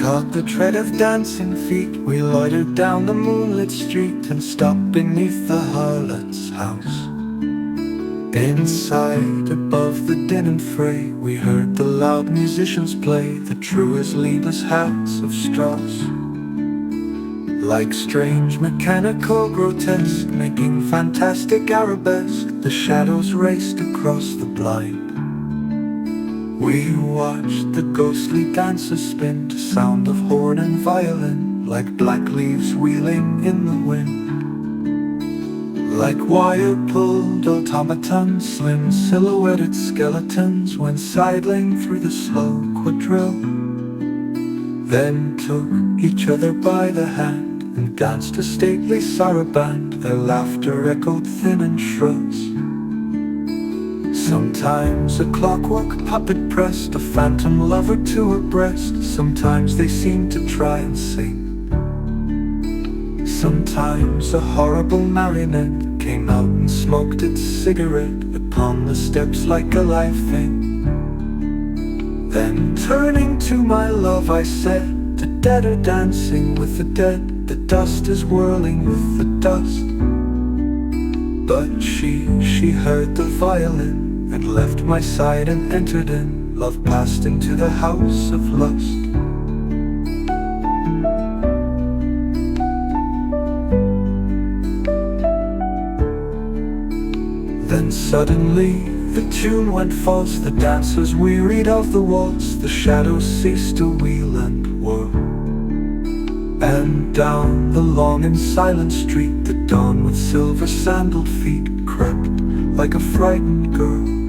caught the tread of dancing feet. We loitered down the moonlit street and stopped beneath the harlot's house. Inside, above the din and fray, we heard the loud musicians play the truest Liebesherz of Strauss. Like strange mechanical grotesque, making fantastic arabesque, the shadows raced across the blind. We watched the ghostly dancers spin to sound of horn and violin, like black leaves wheeling in the wind. Like wire-pulled automatons, slim silhouetted skeletons went sidling through the slow quadrille. Then took each other by the hand and danced a stately saraband. Their laughter echoed thin and shrills. Sometimes a clockwork puppet pressed a phantom lover to her breast. Sometimes they seemed to try and sing. Sometimes a horrible marionette came out and smoked its cigarette upon the steps like a live thing. Then turning to my love I said, the dead are dancing with the dead, the dust is whirling with the dust. But she heard the violin and left my side and entered in. Love passed into the house of lust. Then suddenly the tune went false. The dancers wearied of the waltz. The shadows ceased to wheel and whirl. And down the long and silent street, the dawn with silver sandaled feet crept like a frightened girl.